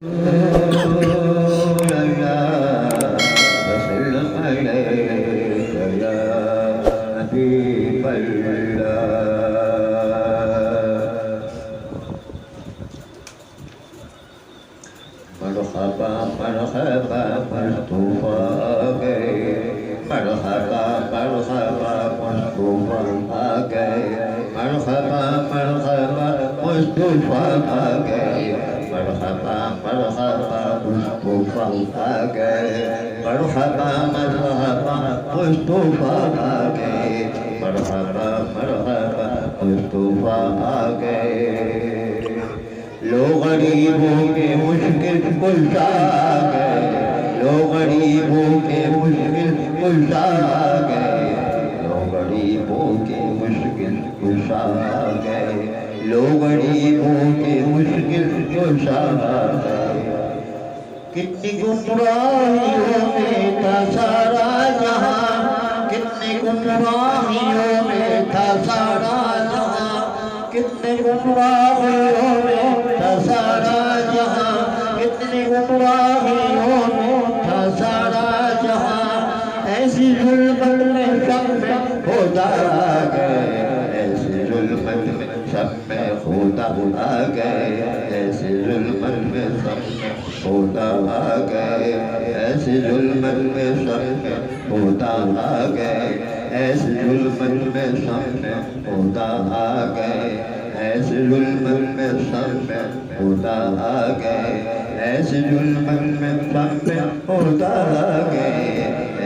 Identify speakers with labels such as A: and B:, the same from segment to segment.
A: رسول الله وسلم عليك يا حبيب الله. مرحبا مرحبا مصطفى گئے، مرحبا مرحبا مصطفى گئے، مرحبا مرحبا مصطفى گئے، مرحبا مرحبا مصطفى گئے، مرحبا مرحبا مصطفى گئے، مرحبا مرحبا مصطفى گئے. لو غریبوں کے مشکل کشا گئے، لو غریبوں کے مشکل کشا گئے، لو غریبوں کے مشکل کشا گئے، لو غریبوں کے مشکل کشا گئے. کتنی گمراہیوں میں تھا سارا جہاں، کتنی گمراہیوں میں تھا سارا جہاں، کتنی گمراہیوں میں تھا سارا جہاں، کتنی گمراہیوں میں تھا سارا جہاں. ایسی ظلمت میں سب میں خدا آ گئے، ایسی ظلمت میں سب میں خدا آ گئے، ایسی ظلمت میں سب میں خدا آ گئے، ایسی ظلمت میں سب میں خدا آ گئے، ایسی ظلمت میں سب میں خدا آ گئے، ایسی ظلمت میں سب میں خدا آ گئے، ایسی ظلمت میں سب میں خدا آ گئے،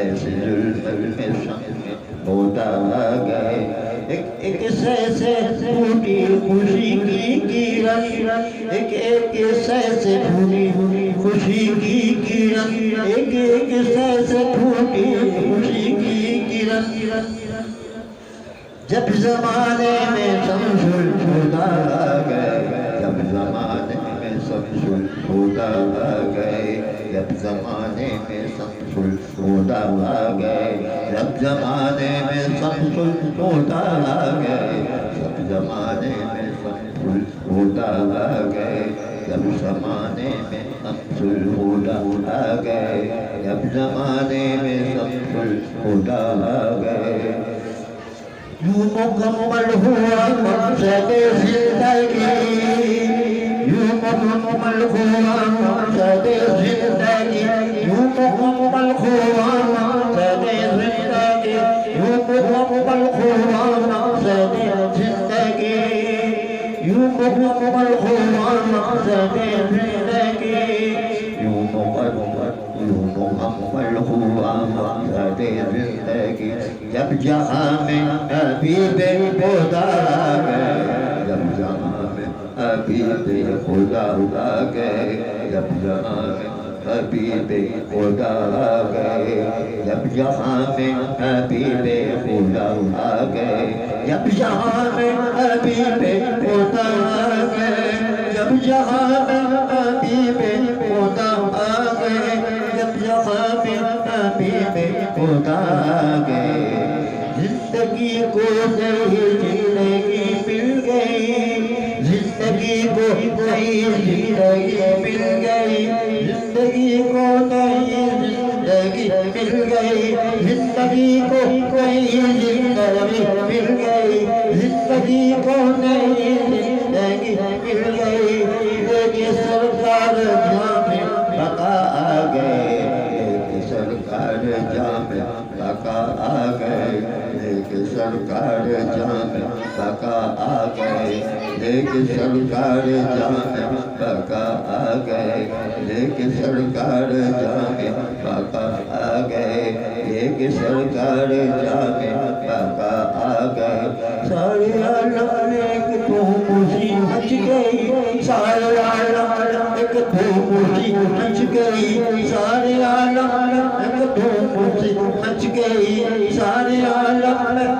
A: ایسی ظلمت میں سب میں خدا آ گئے. ایک سہ سے پھوٹی خوشی کی کرن، ایک سہ سے پھوٹی خوشی کی کرن، ایک سہ سے پھوٹی خوشی کی کرن. جب زمانے میں شمس الہدیٰ آ گئے، جب زمانے میں شمس الہدیٰ آ گئے، جب زمانے میں شمس الہدیٰ آ گئے، جب زمانے میں شمس الہدیٰ آ گئے، جب زمانے میں شمس الہدیٰ آ گئے، جب زمانے میں شمس الہدیٰ آ گئے، جب زمانے میں شمس الہدیٰ آ گئے. یوں مکمل ہوا مقصد زندگی، یوں مکمل ہوا مقصد زندگی، یوں مکمل ہوا مقصد زندگی، یوں مکمل ہوا مقصد زندگی، یوں مکمل ہوا مقصد زندگی، یوں مکمل ہوا مقصد زندگی. جب جہاں میں حبیب خدا آ گئے، جب جہاں میں حبیب خدا آ گئے، جب جہاں میں حبیب خدا آ گئے، جب جہاں میں حبیب خدا آ گئے، جب جہاں میں حبیب خدا آ گئے، جب جہاں میں حبیب خدا آ گئے، جب جہاں میں حبیب خدا آ گئے. زندگی کو نئی زندگی مل گئی، زندگی کو نئی زندگی مل گئی، زندگی کو نئی زندگی مل گئی، زندگی کو نئی زندگی مل گئی، زندگی کو نئی زندگی مل گئی. لیکن سرکار جامع بقا آ گئے، لیکن سرکار جامع بقا آ گئے، لیکن سرکار جامع بقا آ گئے، لیکن سرکار جامع بقا آ گئے، لیکن سرکار جامع بقا آ گئے، لیکن سرکار جامع بقا آ گئے. سارے عالم ایک دھوم سی مچ گئی، سارے عالم ایک دھوم سی مچ گئی، سارے عالم ایک دھوم سی مچ گئی، سارے عالم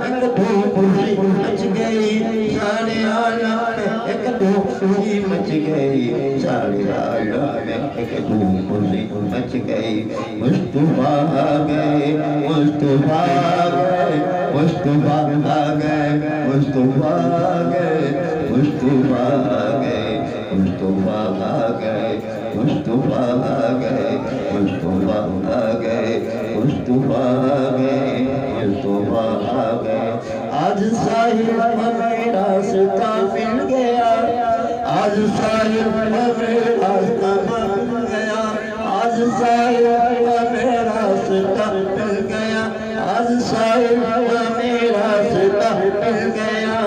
A: ایک دھوم سی مچ گئی، سارے عالم ایک دھوم سی مچ گئی، سارے عالم ایک دھوم سی مچ گئی. مصطفیٰ آ گئے، مصطفیٰ آ گئے، مصطفیٰ آ گئے، مصطفیٰ آ گئے، مصطفیٰ آ گئے، مصطفیٰ آ گئے، مصطفیٰ آ گئے مصطفیٰ آ گئے مصطفیٰ آ گئے مصطفیٰ آ گئے آج ساحل ہمیں راستہ مل گیا آج ساحل ہمیں راستہ مل گیا آج ساحل ہمیں راستہ مل گیا آج ساحل ہمیں راستہ مل گیا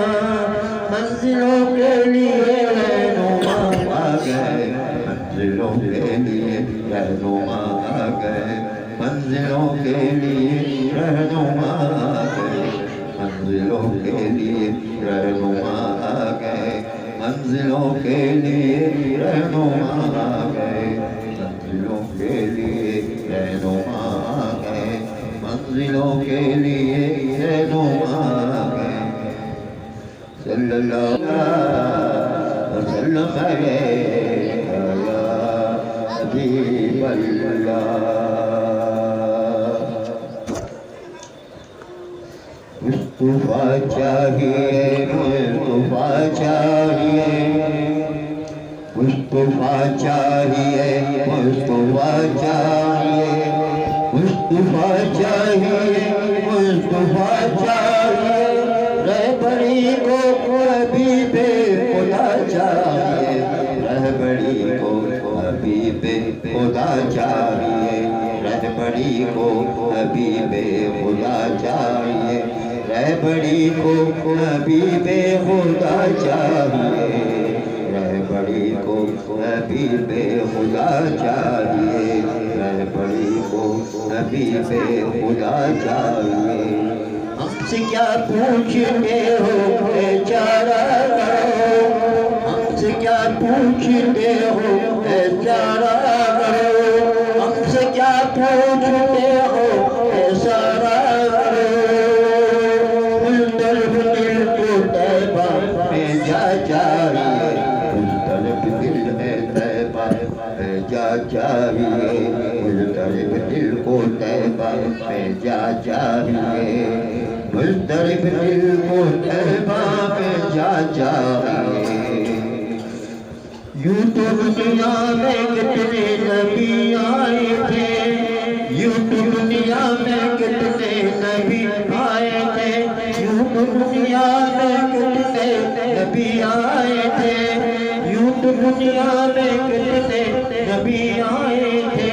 A: منزلوں کے لیے رہنما آ گئے منزلوں کے لیے رہنما آ گئے منزلوں کے لیے رہنما آ گئے منزلوں کے لیے رہنما آ گئے منزلوں کے لیے رہنما آ گئے منزلوں کے لیے رہنما آ گئے منزلوں کے لیے رہنما آ گئے صلی اللہ علیہ وسلم یا حبیب اللہ مصطفیٰ چاہیے مصطفیٰ چاہیے مصطفیٰ چاہیے مصطفیٰ چاہیے مصطفیٰ چاہیے مصطفیٰ چاہیے رہبری کو حبیب خدا چاہیے رہبری کو حبیب خدا چاہیے رہبری کو حبیب خدا چاہیے رہبری کو حبیب خدا چاہیے رہبری کو حبیب خدا چاہیے رہبری کو حبیب خدا چاہیے ہم سے کیا پوچھتے ہو بیچارہ کرو ہم سے کیا پوچھتے ہو بیچارہ کرو ہم سے کیا پوچھتے ہو اشارہ چاہیے مضطرب دل کو طیبہ میں جا چاہیے مضطرب دل کو طیبہ میں جا چاہیے یوں تو دنیا میں کتنے نبی آئے تھے یوں تو دنیا میں کتنے نبی آئے تھے یوں تو دنیا میں کتنے نبی آئے تھے یوں تو دنیا میں کتنے نبی آئے تھے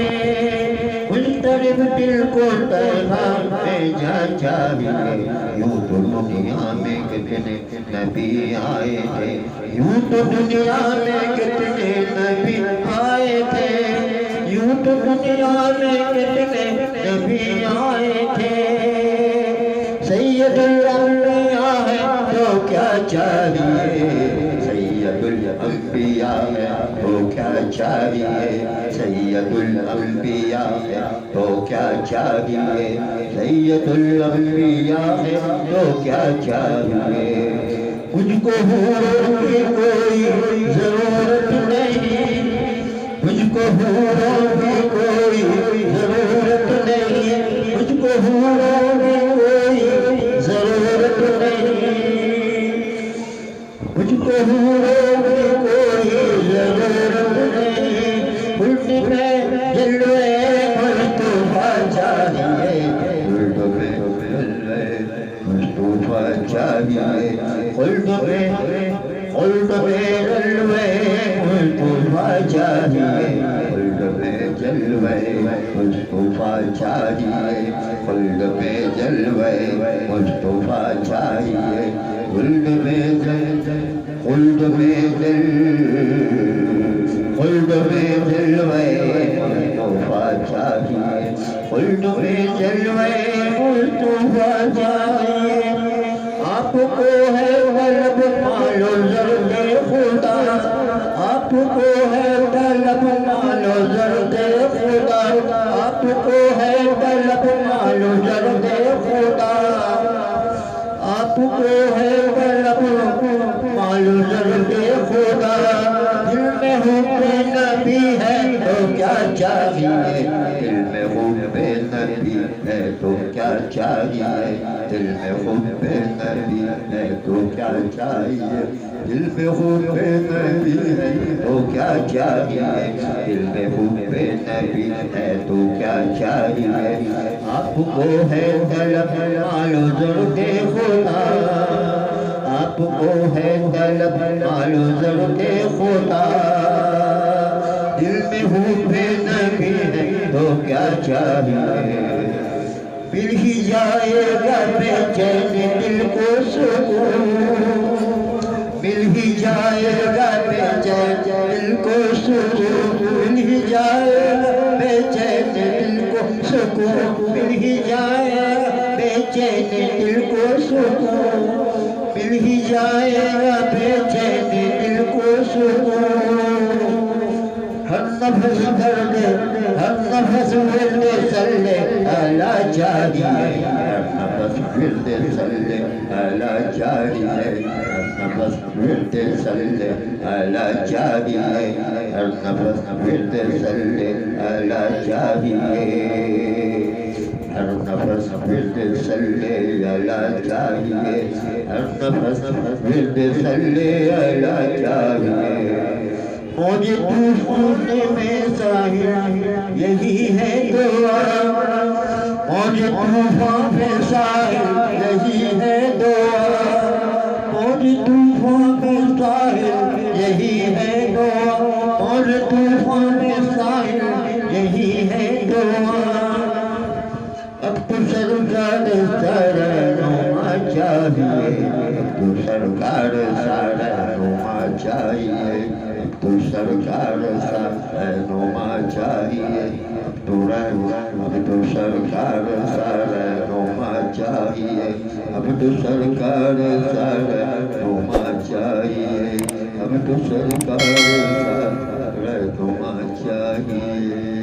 A: مضطرب دل کو طیبہ میں جا چاہیے یوں تو دنیا میں کتنے نبی آئے تھے یوں تو دنیا میں کتنے نبی آئے تھے یوں تو دنیا میں کتنے نبی آئے تھے سید الانبیاء ہے تو کیا چاہیے سید الانبیاء ہے تو کیا چاہیے سید الانبیاء ہے تو کیا چاہیے سید الانبیاء ہے تو کیا چاہیے مجھ کو حوروں کی کوئی ضرورت نہیں مجھ کو حوروں کی کوئی ضرورت نہیں مجھ کو حوروں کی کوئی ضرورت نہیں مجھ کو حوروں کی کوئی ضرورت نہیں خلد میں جلوے مصطفیٰ چاہیے خلد میں جلوے مصطفیٰ چاہیے خلد میں جلوے مصطفیٰ چاہیے خلد میں جلوے مصطفیٰ چاہیے خلد میں جلوے مصطفیٰ چاہیے خلد میں خلد میں خلد میں جلوے مصطفیٰ چاہیے خلد میں جلوے مصطفیٰ چاہیے آپ کو ہے طلب مال و زر خدا آپ کو ہے طلب مال و زر خدا آپ کو ہے طلب مال و زر خدا آپ کو ہے طلب مال و زر خدا دل میں حب نبی ہے تو کیا چاہیے دل میں حب نبی ہے تو کیا چاہیے دل میں حب نبی ہے تو کیا چاہیے دل میں خوب نبی ہے تو کیا چاہیے دل میں خوب نبی ہے تو کیا چاہیے آپ کو ہے طلب مال و زر کے خدا آپ کو ہے طلب مال و زر کے خدا دل میں خوب نبی ہے تو کیا چاہیے مل ہی جائے گا بے چین دل کو سکون مل ہی جائے گا بے چین دل کو سکون مل ہی جائے گا بے چین دل کو سکون مل ہی جائے گا بے چین دل کو سکون مل ہی جائے گا بے چین دل کو سکون ہر نفس درد ہر نفس ورد صلی اللہ چاہیے ہر نفس ورد صلی اللہ چاہیے ہر نفس ورد صلی اللہ چاہیے ہر نفس ورد صلی اللہ چاہیے ہر نفس ورد صلی اللہ چاہیے ہر نفس ورد صلی اللہ چاہیے موج طوفان میں ساحل یہی ہے دعا موج طوفان میں ساحل یہی ہے دعا موج طوفان میں ساحل یہی ہے دعا موج طوفان میں ساحل یہی ہے دعا اب تو سرکار سارا نما چاہیے اب تو سرکار سارا نما چاہیے تو سرکار رہنما چاہیے اب تو سرکار رہنما چاہیے اب تو سرکار رہنما چاہیے اب تو سرکار رہنما چاہیے